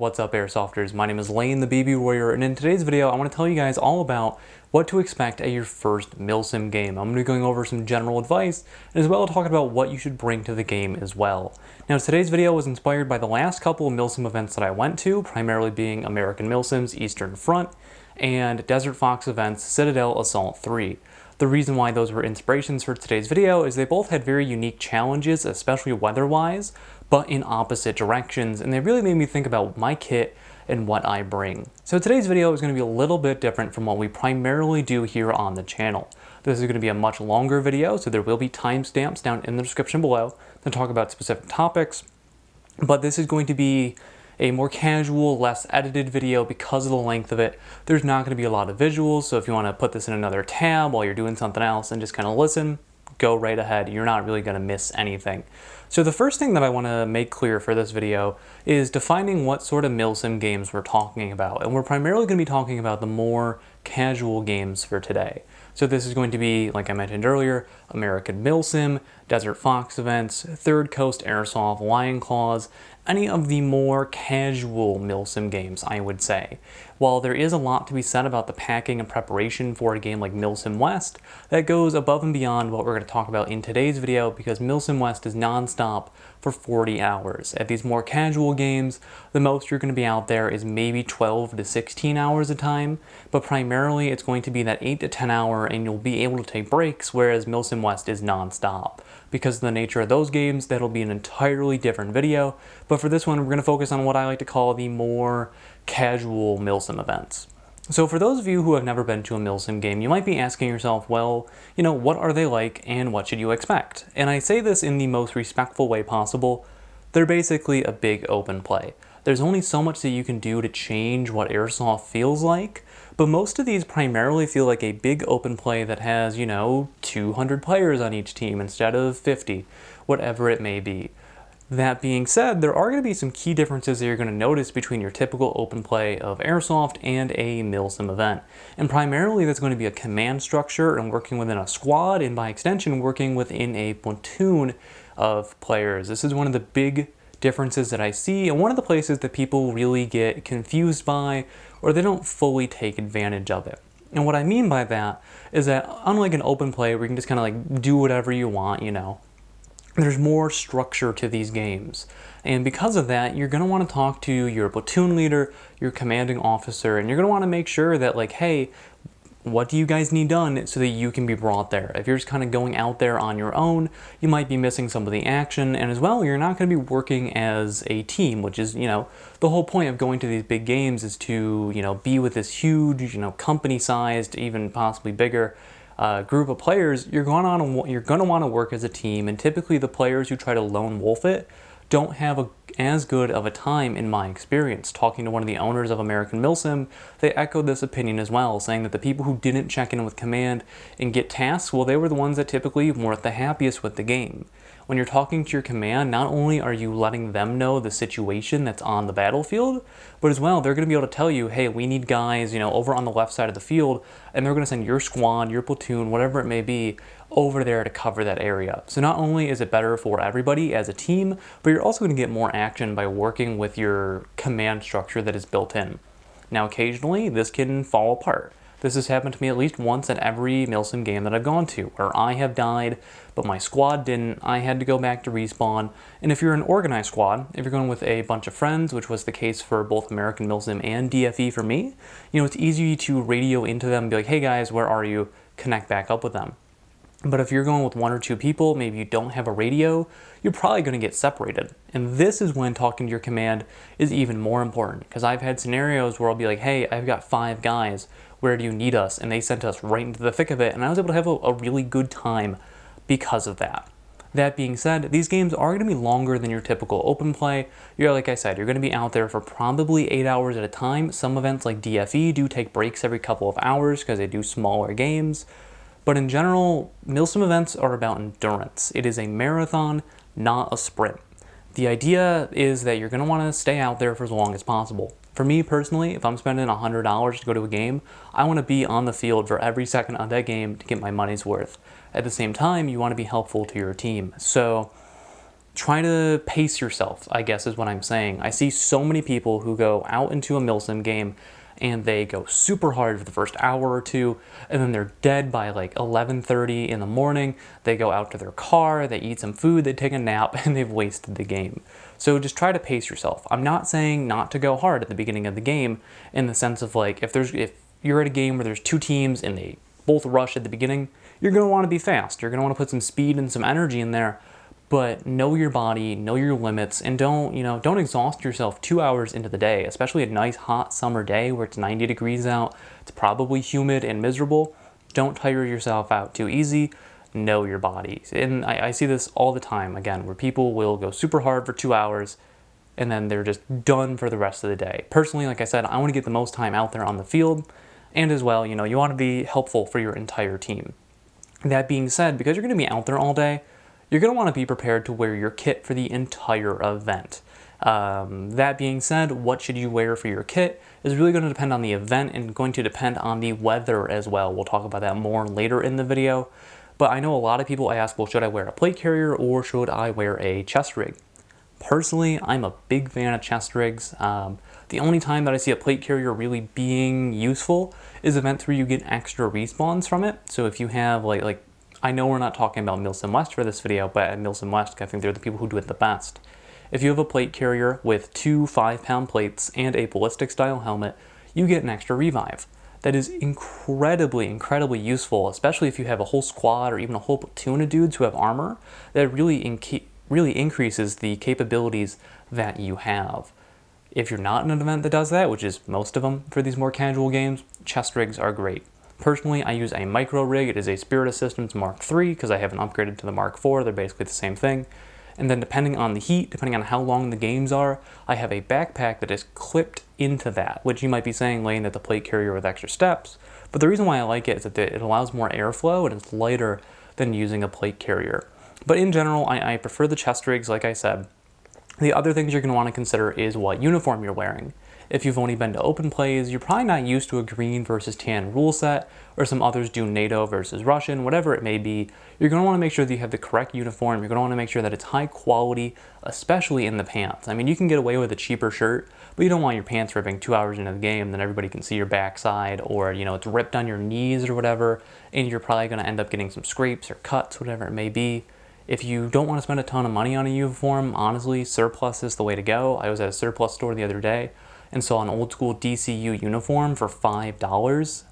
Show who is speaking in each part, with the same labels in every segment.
Speaker 1: What's up, Airsofters? My name is Lane, the BB Warrior, and in today's video, I want to tell you guys all about what to expect at your first Milsim game. I'm going to be going over some general advice, and as well talking about what you should bring to the game as well. Now, today's video was inspired by the last couple of Milsim events that I went to, primarily being American Milsim's Eastern Front, and Desert Fox events Citadel Assault 3. The reason why those were inspirations for today's video is they both had very unique challenges, especially weather-wise, but in opposite directions, and they really made me think about my kit and what I bring. So today's video is going to be a little bit different from what we primarily do here on the channel. This is going to be a much longer video, so there will be timestamps down in the description below to talk about specific topics, but this is going to be a more casual, less edited video because of the length of it. There's not going to be a lot of visuals, so if you want to put this in another tab while you're doing something else and just kind of listen, go right ahead. You're not really going to miss anything. So the first thing that I want to make clear for this video is defining what sort of Milsim games we're talking about. And we're primarily going to be talking about the more casual games for today. So this is going to be, like I mentioned earlier, American Milsim, Desert Fox events, Third Coast Airsoft, Lion Claws, any of the more casual Milsim games, I would say. While there is a lot to be said about the packing and preparation for a game like Milsim West, that goes above and beyond what we're going to talk about in today's video because Milsim West is non-stop for 40 hours. At these more casual games, the most you're going to be out there is maybe 12 to 16 hours a time, but primarily it's going to be that 8 to 10 hour and you'll be able to take breaks, whereas Milsim West is non-stop. Because of the nature of those games, that'll be an entirely different video, but for this one, we're going to focus on what I like to call the more casual Milsim events. So for those of you who have never been to a Milsim game, you might be asking yourself, well, what are they like and what should you expect? And I say this in the most respectful way possible. They're basically a big open play. There's only so much that you can do to change what Airsoft feels like, but most of these primarily feel like a big open play that has, 200 players on each team instead of 50, whatever it may be. That being said, there are going to be some key differences that you're going to notice between your typical open play of Airsoft and a Milsim event. And primarily that's going to be a command structure and working within a squad, and by extension working within a platoon of players. This is one of the big differences that I see, and one of the places that people really get confused by, or they don't fully take advantage of it. And what I mean by that is that unlike an open play where you can just kind of like do whatever you want, there's more structure to these games. And because of that, you're going to want to talk to your platoon leader, your commanding officer, and you're going to want to make sure that like, hey, what do you guys need done so that you can be brought there? If you're just kind of going out there on your own, you might be missing some of the action, and as well, you're not going to be working as a team, which is, the whole point of going to these big games is to, be with this huge, company-sized, even possibly bigger group of players. You're going to want to work as a team, and typically the players who try to lone wolf it don't have as good of a time in my experience. Talking to one of the owners of American Milsim, they echoed this opinion as well, saying that the people who didn't check in with command and get tasks, well, they were the ones that typically weren't the happiest with the game. When you're talking to your command, not only are you letting them know the situation that's on the battlefield, but as well, they're going to be able to tell you, hey, we need guys, over on the left side of the field, and they're going to send your squad, your platoon, whatever it may be, over there to cover that area. So not only is it better for everybody as a team, but you're also going to get more action by working with your command structure that is built in. Now, occasionally, this can fall apart. This has happened to me at least once at every Milsim game that I've gone to, where I have died, but my squad didn't. I had to go back to respawn. And if you're an organized squad, if you're going with a bunch of friends, which was the case for both American Milsim and DFE for me, it's easy to radio into them and be like, hey guys, where are you? Connect back up with them. But if you're going with one or two people, maybe you don't have a radio, you're probably going to get separated. And this is when talking to your command is even more important, because I've had scenarios where I'll be like, hey, I've got 5 guys, where do you need us? And they sent us right into the thick of it, and I was able to have a really good time because of that. That being said, these games are going to be longer than your typical open play. Like I said, you're going to be out there for probably 8 hours at a time. Some events like DFE do take breaks every couple of hours because they do smaller games. But in general, Milsim events are about endurance. It is a marathon, not a sprint. The idea is that you're going to want to stay out there for as long as possible. For me personally, if I'm spending $100 to go to a game, I want to be on the field for every second of that game to get my money's worth. At the same time, you want to be helpful to your team. So try to pace yourself, I guess is what I'm saying. I see so many people who go out into a Milsim game and they go super hard for the first hour or two, and then they're dead by like 11:30 in the morning. They go out to their car, they eat some food, they take a nap, and they've wasted the game. So just try to pace yourself. I'm not saying not to go hard at the beginning of the game in the sense of like if you're at a game where there's two teams and they both rush at the beginning, you're going to want to be fast. You're going to want to put some speed and some energy in there, but know your body, know your limits, and don't exhaust yourself 2 hours into the day, especially a nice hot summer day where it's 90 degrees out. It's probably humid and miserable. Don't tire yourself out too easy. Know your body. And I see this all the time, again, where people will go super hard for 2 hours and then they're just done for the rest of the day. Personally, like I said, I want to get the most time out there on the field, and as well, you want to be helpful for your entire team. That being said, because you're going to be out there all day, you're going to want to be prepared to wear your kit for the entire event. That being said, what should you wear for your kit is really going to depend on the event and going to depend on the weather as well. We'll talk about that more later in the video. But I know a lot of people ask, well, should I wear a plate carrier or should I wear a chest rig? Personally, I'm a big fan of chest rigs. The only time that I see a plate carrier really being useful is events where you get extra respawns from it. So if you have like I know we're not talking about Milsim West for this video, but at Milsim West, I think they're the people who do it the best. If you have a plate carrier with 2 5-pound plates and a ballistic style helmet, you get an extra revive. That is incredibly useful, especially if you have a whole squad or even a whole platoon of dudes who have armor. That really increases the capabilities that you have. If you're not in an event that does that, which is most of them for these more casual games, chest rigs are great. Personally, I use a micro rig. It is a Spirit of Systems Mark III because I haven't upgraded to the Mark IV. They're basically the same thing. And then depending on the heat, depending on how long the games are, I have a backpack that is clipped into that, which you might be saying, Lane, that the plate carrier with extra steps. But the reason why I like it is that it allows more airflow and it's lighter than using a plate carrier. But in general, I prefer the chest rigs, like I said. The other things you're going to want to consider is what uniform you're wearing. If you've only been to open plays, you're probably not used to a green versus tan rule set, or some others do NATO versus Russian, whatever it may be. You're going to want to make sure that you have the correct uniform. You're going to want to make sure that it's high quality, especially in the pants. I mean, you can get away with a cheaper shirt, but you don't want your pants ripping 2 hours into the game, then everybody can see your backside, or it's ripped on your knees or whatever, and you're probably going to end up getting some scrapes or cuts, whatever it may be. If you don't want to spend a ton of money on a uniform, honestly, surplus is the way to go. I was at a surplus store the other day and saw an old school DCU uniform for $5.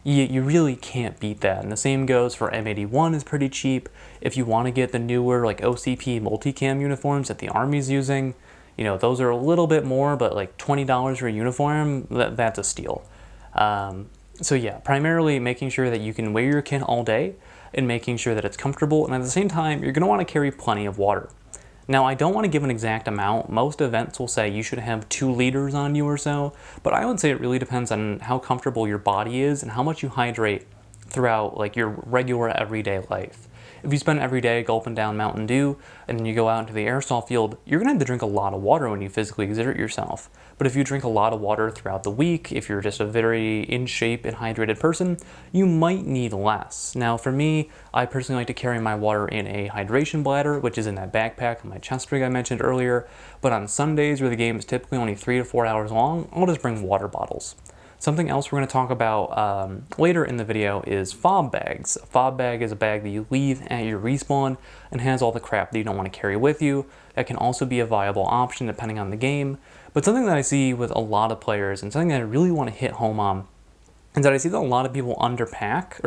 Speaker 1: You really can't beat that. And the same goes for M81 is pretty cheap. If you want to get the newer like OCP multicam uniforms that the Army's using, those are a little bit more, but like $20 for a uniform, that's a steal. So yeah, primarily making sure that you can wear your kit all day and making sure that it's comfortable. And at the same time, you're going to want to carry plenty of water. Now, I don't want to give an exact amount. Most events will say you should have 2 liters on you or so, but I would say it really depends on how comfortable your body is and how much you hydrate throughout like your regular everyday life. If you spend every day gulping down Mountain Dew and then you go out into the airsoft field, you're going to have to drink a lot of water when you physically exert yourself. But if you drink a lot of water throughout the week, if you're just a very in shape and hydrated person, you might need less. Now for me, I personally like to carry my water in a hydration bladder, which is in that backpack on my chest rig I mentioned earlier. But on Sundays where the game is typically only 3 to 4 hours long, I'll just bring water bottles. Something else we're going to talk about later in the video is fob bags. A fob bag is a bag that you leave at your respawn and has all the crap that you don't want to carry with you. That can also be a viable option depending on the game. But something that I see with a lot of players and something that I really want to hit home on is that I see that a lot of people overpack,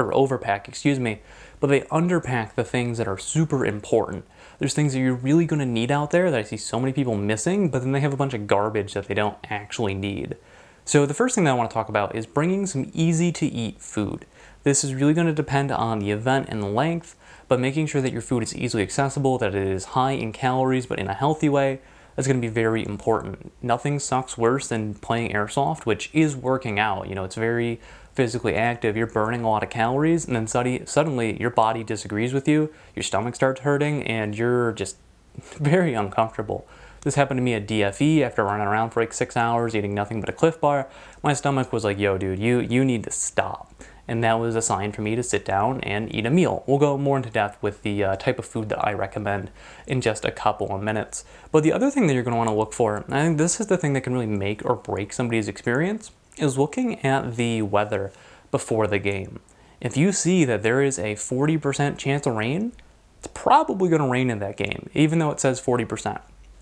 Speaker 1: but they underpack the things that are super important. There's things that you're really going to need out there that I see so many people missing, but then they have a bunch of garbage that they don't actually need. So the first thing that I want to talk about is bringing some easy to eat food. This is really going to depend on the event and the length, but making sure that your food is easily accessible, that it is high in calories but in a healthy way, is going to be very important. Nothing sucks worse than playing airsoft, which is working out. It's very physically active. You're burning a lot of calories, and then suddenly your body disagrees with you, your stomach starts hurting, and you're just very uncomfortable. This happened to me at DFE after running around for like 6 hours, eating nothing but a Cliff Bar. My stomach was like, yo, dude, you need to stop. and that was a sign for me to sit down and eat a meal. We'll go more into depth with the type of food that I recommend in just a couple of minutes. But the other thing that you're going to want to look for, and I think this is the thing that can really make or break somebody's experience, is looking at the weather before the game. If you see that there is a 40% chance of rain, it's probably going to rain in that game, even though it says 40%.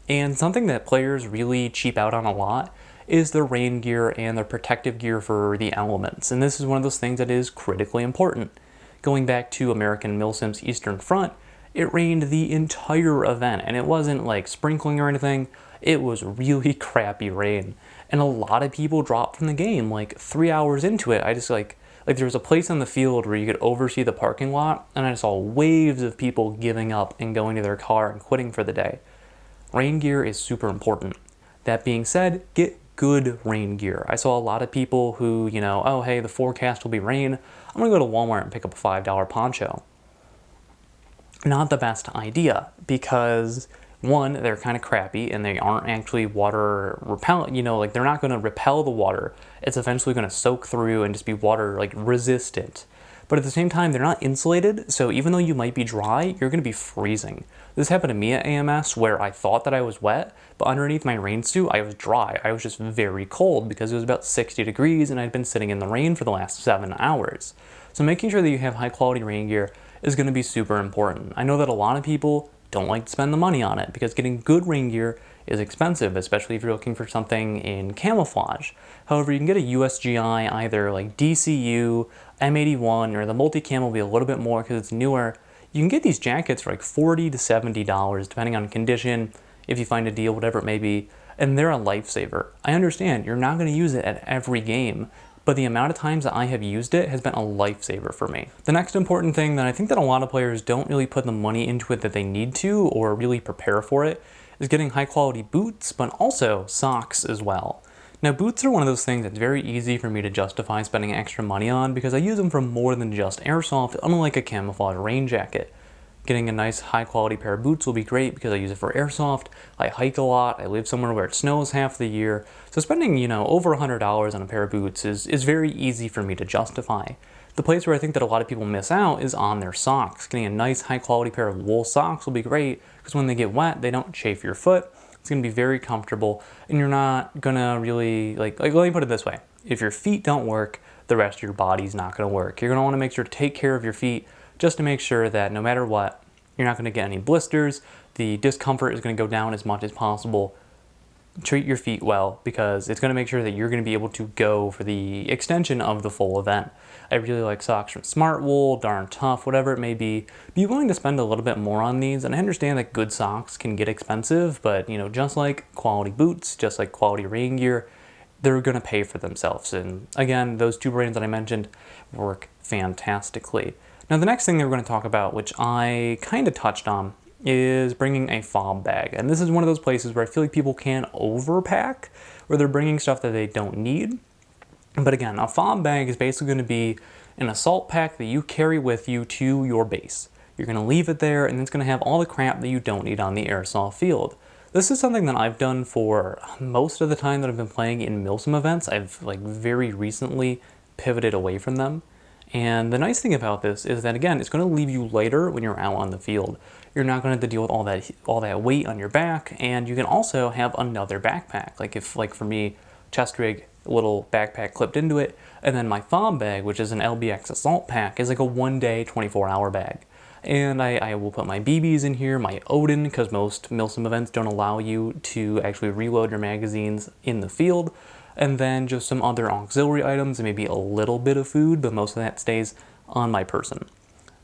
Speaker 1: And something that players really cheap out on a lot is their rain gear and their protective gear for the elements. And this is one of those things that is critically important. Going back to American Milsim's Eastern Front, it rained the entire event, and it wasn't like sprinkling or anything. It was really crappy rain. And a lot of people dropped from the game like 3 hours into it. I just like there was a place on the field where you could oversee the parking lot, and I saw waves of people giving up and going to their car and quitting for the day. Rain gear is super important. That being said, get good rain gear. I saw a lot of people who, oh, hey, the forecast will be rain. I'm gonna go to Walmart and pick up a $5 poncho. Not the best idea, because one, they're kind of crappy and they aren't actually water repellent, like they're not gonna repel the water. It's eventually gonna soak through and just be water like resistant. But at the same time, they're not insulated, so even though you might be dry, you're gonna be freezing. This happened to me at AMS where I thought that I was wet, but underneath my rain suit, I was dry. I was just very cold because it was about 60 degrees and I'd been sitting in the rain for the last 7 hours. So making sure that you have high quality rain gear is gonna be super important. I know that a lot of people don't like to spend the money on it because getting good rain gear is expensive, especially if you're looking for something in camouflage. However, you can get a USGI, either like DCU, M81, or the multi-cam will be a little bit more because it's newer. You can get these jackets for like $40 to $70, depending on condition, if you find a deal, whatever it may be, and they're a lifesaver. I understand you're not going to use it at every game, but the amount of times that I have used it has been a lifesaver for me. The next important thing that I think that a lot of players don't really put the money into it that they need to, or really prepare for it, is getting high quality boots, but also socks as well. Now, boots are one of those things that's very easy for me to justify spending extra money on because I use them for more than just airsoft, unlike a camouflage rain jacket. Getting a nice high quality pair of boots will be great because I use it for airsoft, I hike a lot, I live somewhere where it snows half the year, so spending, over $100 on a pair of boots is very easy for me to justify. The place where I think that a lot of people miss out is on their socks. Getting a nice high quality pair of wool socks will be great because when they get wet, they don't chafe your foot. It's going to be very comfortable, and you're not going to really, let me put it this way. If your feet don't work, the rest of your body's not going to work. You're going to want to make sure to take care of your feet just to make sure that no matter what, you're not going to get any blisters. The discomfort is going to go down as much as possible. Treat your feet well because it's going to make sure that you're going to be able to go for the extension of the full event. I really like socks from Smartwool, Darn Tough, whatever it may be. Be willing to spend a little bit more on these, and I understand that good socks can get expensive, but just like quality boots, just like quality rain gear, they're going to pay for themselves. And again, those two brands that I mentioned work fantastically. Now, the next thing that we're going to talk about, which I kind of touched on, is bringing a fob bag. And this is one of those places where I feel like people can overpack, where they're bringing stuff that they don't need. But again, a fob bag is basically going to be an assault pack that you carry with you to your base. You're going to leave it there, and it's going to have all the crap that you don't need on the airsoft field. This is something that I've done for most of the time that I've been playing in Milsim events. I've very recently pivoted away from them. And the nice thing about this is that, again, it's going to leave you lighter when you're out on the field. You're not going to have to deal with all that weight on your back, and you can also have another backpack. Like for me, chest rig, little backpack clipped into it, and then my fob bag, which is an LBX assault pack, is like a 1-day, 24-hour bag. And I will put my BBs in here, my Odin, because most Milsim events don't allow you to actually reload your magazines in the field, and then just some other auxiliary items and maybe a little bit of food, but most of that stays on my person.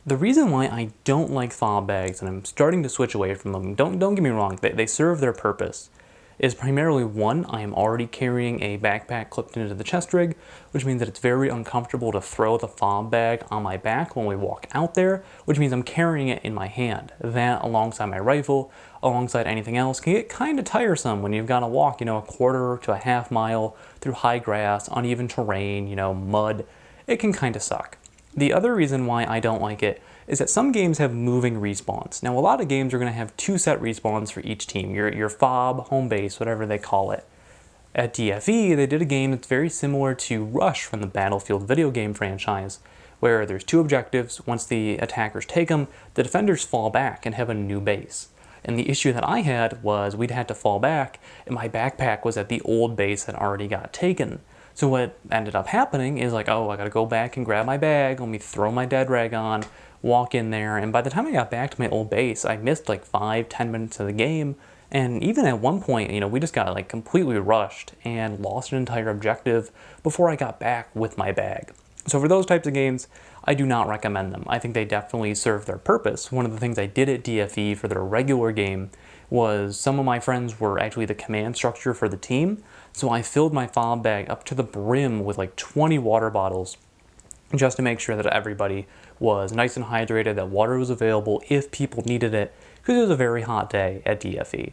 Speaker 1: The reason why I don't like fob bags, and I'm starting to switch away from them, don't get me wrong, they serve their purpose, is primarily one, I am already carrying a backpack clipped into the chest rig, which means that it's very uncomfortable to throw the fob bag on my back when we walk out there, which means I'm carrying it in my hand. That, alongside my rifle, alongside anything else, can get kind of tiresome when you've got to walk, a quarter to a half mile through high grass, uneven terrain, mud. It can kind of suck. The other reason why I don't like it is that some games have moving respawns. Now, a lot of games are going to have 2 set respawns for each team, your fob, home base, whatever they call it. At DFE, they did a game that's very similar to Rush from the Battlefield video game franchise, where there's two objectives. Once the attackers take them, the defenders fall back and have a new base. And the issue that I had was we'd had to fall back, and my backpack was at the old base that already got taken. So what ended up happening is like, oh, I gotta go back and grab my bag, let me throw my dead rag on, walk in there, and by the time I got back to my old base, I missed like 5-10 minutes of the game, and even at one point, we just got like completely rushed and lost an entire objective before I got back with my bag. So for those types of games, I do not recommend them. I think they definitely serve their purpose. One of the things I did at DFE for their regular game was some of my friends were actually the command structure for the team, so I filled my fob bag up to the brim with like 20 water bottles just to make sure that everybody was nice and hydrated, that water was available if people needed it, because it was a very hot day at DFE.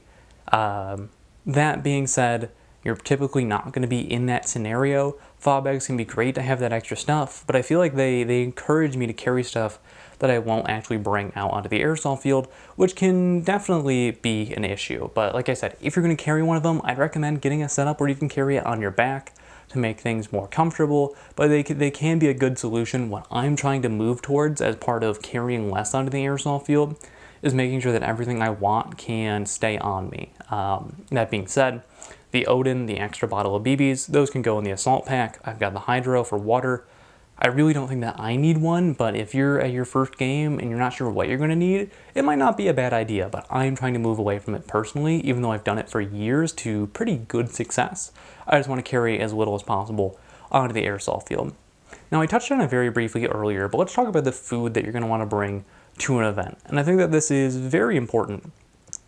Speaker 1: That being said, you're typically not going to be in that scenario. Fob bags can be great to have that extra stuff, but I feel like they encourage me to carry stuff that I won't actually bring out onto the airsoft field, which can definitely be an issue. But like I said, if you're going to carry one of them, I'd recommend getting a setup where you can carry it on your back to make things more comfortable, but they can be a good solution. What I'm trying to move towards as part of carrying less onto the airsoft field is making sure that everything I want can stay on me. That being said, the Odin, the extra bottle of BBs, those can go in the assault pack. I've got the Hydro for water. I really don't think that I need one, but if you're at your first game and you're not sure what you're going to need, it might not be a bad idea, but I'm trying to move away from it personally, even though I've done it for years to pretty good success. I just want to carry as little as possible onto the airsoft field. Now, I touched on it very briefly earlier, but let's talk about the food that you're going to want to bring to an event. And I think that this is very important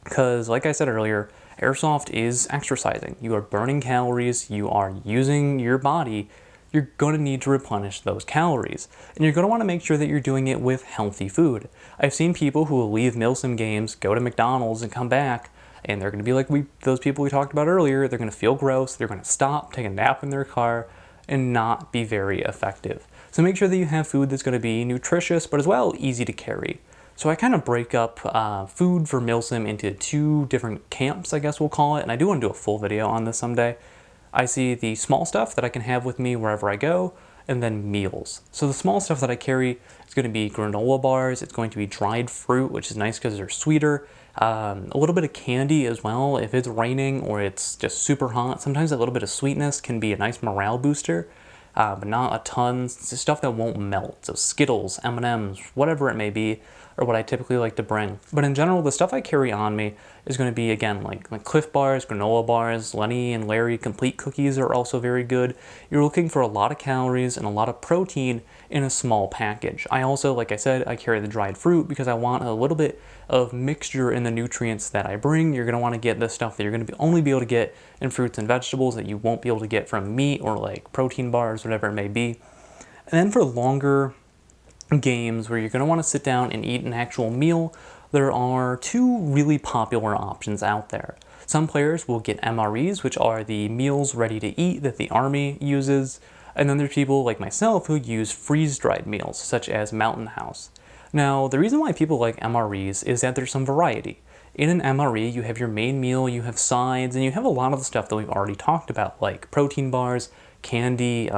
Speaker 1: because, like I said earlier, airsoft is exercising. You are burning calories, you are using your body, you're going to need to replenish those calories. And you're going to want to make sure that you're doing it with healthy food. I've seen people who will leave Milsim games, go to McDonald's, and come back, and they're going to be like those people we talked about earlier. They're going to feel gross, they're going to stop, take a nap in their car, and not be very effective. So make sure that you have food that's going to be nutritious, but as well easy to carry. So I kind of break up food for Milsim into two different camps, I guess we'll call it, and I do want to do a full video on this someday. I see the small stuff that I can have with me wherever I go, and then meals. So the small stuff that I carry is going to be granola bars, it's going to be dried fruit, which is nice because they're sweeter, a little bit of candy as well if it's raining or it's just super hot. Sometimes a little bit of sweetness can be a nice morale booster, but not a ton. It's stuff that won't melt. So Skittles, M&Ms, whatever it may be, or what I typically like to bring. But in general, the stuff I carry on me is going to be, again, like Cliff Bars, granola bars, Lenny and Larry Complete Cookies are also very good. You're looking for a lot of calories and a lot of protein in a small package. I also, like I said, I carry the dried fruit because I want a little bit of mixture in the nutrients that I bring. You're going to want to get the stuff that you're going to only be able to get in fruits and vegetables that you won't be able to get from meat or like protein bars, whatever it may be. And then for longer games where you're going to want to sit down and eat an actual meal, there are two really popular options out there. Some players will get MREs, which are the meals ready to eat that the Army uses, and then there's people like myself who use freeze-dried meals, such as Mountain House. Now, the reason why people like MREs is that there's some variety. In an MRE, you have your main meal, you have sides, and you have a lot of the stuff that we've already talked about, like protein bars, candy,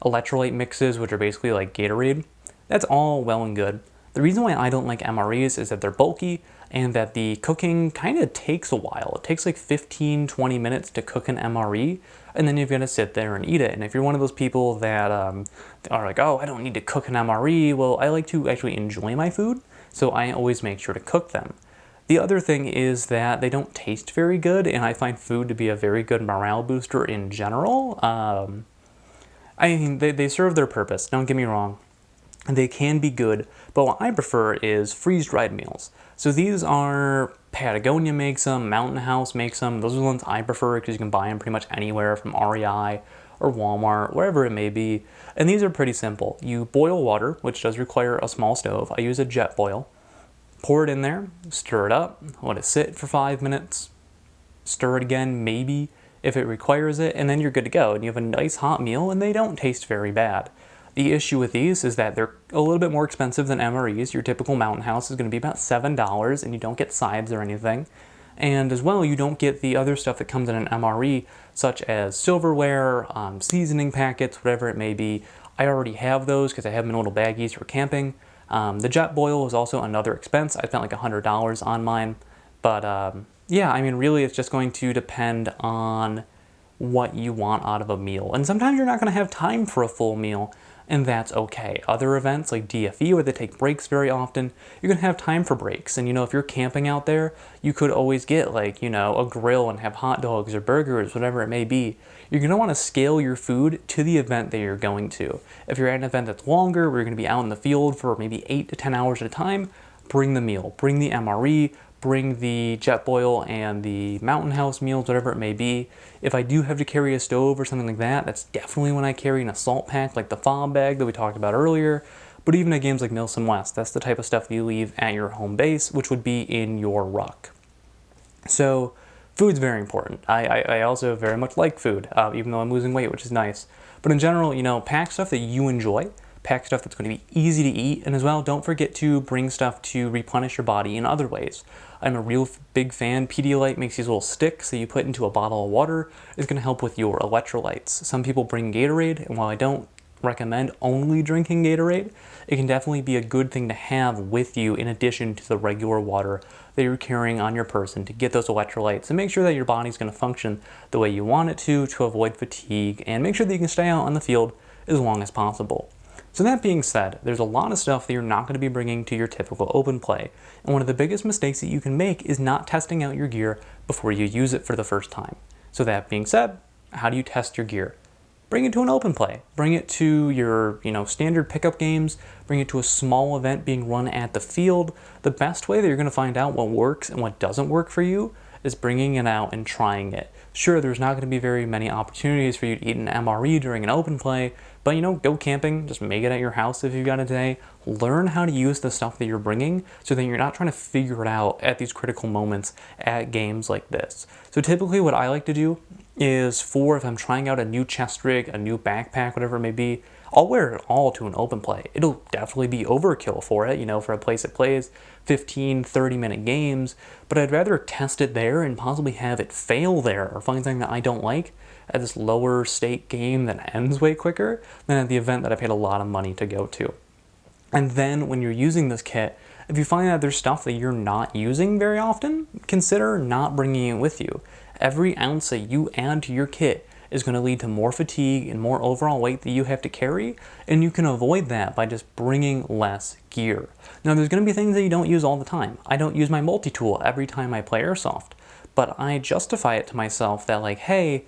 Speaker 1: electrolyte mixes, which are basically like Gatorade. That's all well and good. The reason why I don't like MREs is that they're bulky and that the cooking kind of takes a while. It takes like 15-20 minutes to cook an MRE, and then you've got to sit there and eat it. And if you're one of those people that are like, oh, I don't need to cook an MRE, well, I like to actually enjoy my food, so I always make sure to cook them. The other thing is that they don't taste very good, and I find food to be a very good morale booster in general. I mean, they serve their purpose, don't get me wrong. They can be good, but what I prefer is freeze-dried meals. So these are, Patagonia makes them, Mountain House makes them. Those are the ones I prefer because you can buy them pretty much anywhere from REI or Walmart, wherever it may be. And these are pretty simple. You boil water, which does require a small stove. I use a jet boil. Pour it in there, stir it up, let it sit for 5 minutes, stir it again maybe if it requires it, and then you're good to go. And you have a nice hot meal, and they don't taste very bad. The issue with these is that they're a little bit more expensive than MREs. Your typical Mountain House is going to be about $7, and you don't get sides or anything. And as well, you don't get the other stuff that comes in an MRE, such as silverware, seasoning packets, whatever it may be. I already have those because I have them in little baggies for camping. The jet boil was also another expense. I spent like $100 on mine. But yeah, I mean, really it's just going to depend on what you want out of a meal. And sometimes you're not going to have time for a full meal, and that's okay. Other events like DFE, where they take breaks very often, you're going to have time for breaks. And if you're camping out there, you could always get like, a grill and have hot dogs or burgers, whatever it may be. You're going to want to scale your food to the event that you're going to. If you're at an event that's longer, where you're going to be out in the field for maybe 8 to 10 hours at a time, bring the meal, bring the MRE, bring the jet boil and the mountain house meals, whatever it may be. If I do have to carry a stove or something like that, that's definitely when I carry an assault pack like the fob bag that we talked about earlier. But even at games like Milsim West, that's the type of stuff that you leave at your home base, which would be in your ruck. So food's very important. I also very much like food, even though I'm losing weight, which is nice. But in general, pack stuff that you enjoy. Pack stuff that's going to be easy to eat, and as well, don't forget to bring stuff to replenish your body in other ways. I'm a real big fan. Pedialyte makes these little sticks that you put into a bottle of water. It's going to help with your electrolytes. Some people bring Gatorade, and while I don't recommend only drinking Gatorade, it can definitely be a good thing to have with you in addition to the regular water that you're carrying on your person to get those electrolytes and make sure that your body's going to function the way you want it to avoid fatigue, and make sure that you can stay out on the field as long as possible. So that being said, there's a lot of stuff that you're not going to be bringing to your typical open play. And one of the biggest mistakes that you can make is not testing out your gear before you use it for the first time. So that being said, how do you test your gear? Bring it to an open play. Bring it to your, standard pickup games. Bring it to a small event being run at the field. The best way that you're going to find out what works and what doesn't work for you is bringing it out and trying it. Sure, there's not going to be very many opportunities for you to eat an MRE during an open play, but go camping, just make it at your house if you've got a day. Learn how to use the stuff that you're bringing so that you're not trying to figure it out at these critical moments at games like this. So typically what I like to do is if I'm trying out a new chest rig, a new backpack, whatever it may be, I'll wear it all to an open play. It'll definitely be overkill for it, for a place that plays 15, 30-minute games, but I'd rather test it there and possibly have it fail there or find something that I don't like at this lower stake game that ends way quicker than at the event that I paid a lot of money to go to. And then when you're using this kit, if you find that there's stuff that you're not using very often, consider not bringing it with you. Every ounce that you add to your kit is going to lead to more fatigue and more overall weight that you have to carry, and you can avoid that by just bringing less gear. Now, there's going to be things that you don't use all the time. I don't use my multi-tool every time I play Airsoft, but I justify it to myself that hey,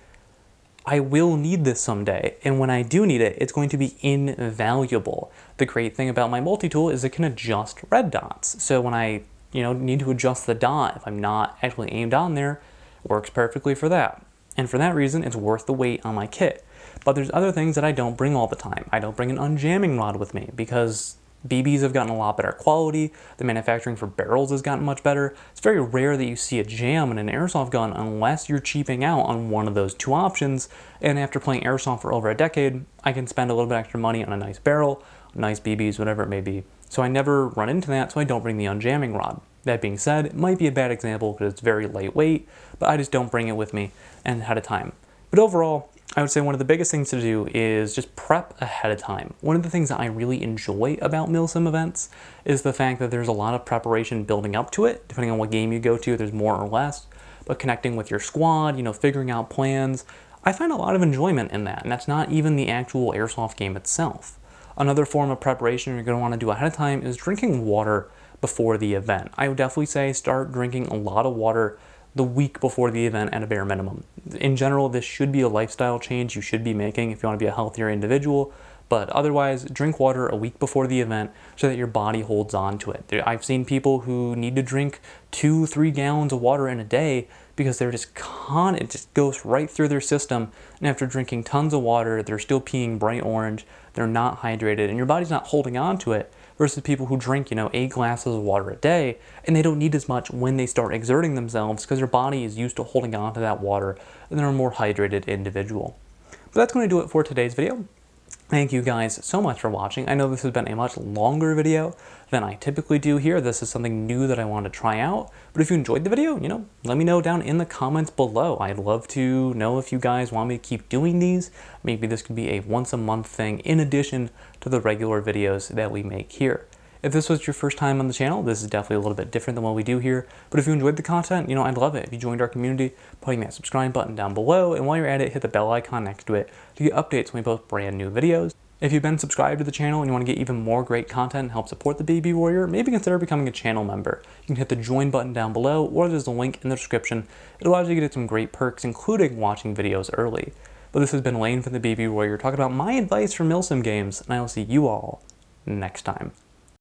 Speaker 1: I will need this someday, and when I do need it, it's going to be invaluable. The great thing about my multi-tool is it can adjust red dots. So when I need to adjust the dot, if I'm not actually aimed on there, it works perfectly for that. And for that reason, it's worth the weight on my kit. But there's other things that I don't bring all the time. I don't bring an unjamming rod with me because BBs have gotten a lot better quality. The manufacturing for barrels has gotten much better. It's very rare that you see a jam in an airsoft gun unless you're cheaping out on one of those two options. And after playing airsoft for over a decade, I can spend a little bit extra money on a nice barrel, nice BBs, whatever it may be. So I never run into that, so I don't bring the unjamming rod. That being said, it might be a bad example because it's very lightweight, but I just don't bring it with me and ahead of time. But overall, I would say one of the biggest things to do is just prep ahead of time. One of the things that I really enjoy about Milsim events is the fact that there's a lot of preparation building up to it. Depending on what game you go to, there's more or less. But connecting with your squad, figuring out plans, I find a lot of enjoyment in that, and that's not even the actual airsoft game itself. Another form of preparation you're going to want to do ahead of time is drinking water before the event. I would definitely say start drinking a lot of water the week before the event at a bare minimum. In general, this should be a lifestyle change you should be making if you want to be a healthier individual, but otherwise, drink water a week before the event so that your body holds on to it. I've seen people who need to drink 2-3 gallons of water in a day because they're just it just goes right through their system, and after drinking tons of water, they're still peeing bright orange, they're not hydrated, and your body's not holding on to it, versus people who drink, 8 glasses of water a day, and they don't need as much when they start exerting themselves because their body is used to holding on to that water, and they're a more hydrated individual. But that's going to do it for today's video. Thank you guys so much for watching. I know this has been a much longer video than I typically do here. This is something new that I wanted to try out. But if you enjoyed the video, let me know down in the comments below. I'd love to know if you guys want me to keep doing these. Maybe this could be a once a month thing in addition to the regular videos that we make here. If this was your first time on the channel, this is definitely a little bit different than what we do here. But if you enjoyed the content, I'd love it if you joined our community, putting that subscribe button down below. And while you're at it, hit the bell icon next to it to get updates when we post brand new videos. If you've been subscribed to the channel and you want to get even more great content and help support the Baby Warrior, maybe consider becoming a channel member. You can hit the join button down below, or there's a link in the description. It allows you to get some great perks, including watching videos early. But this has been Lane from the Baby Warrior talking about my advice for Milsim games, and I will see you all next time.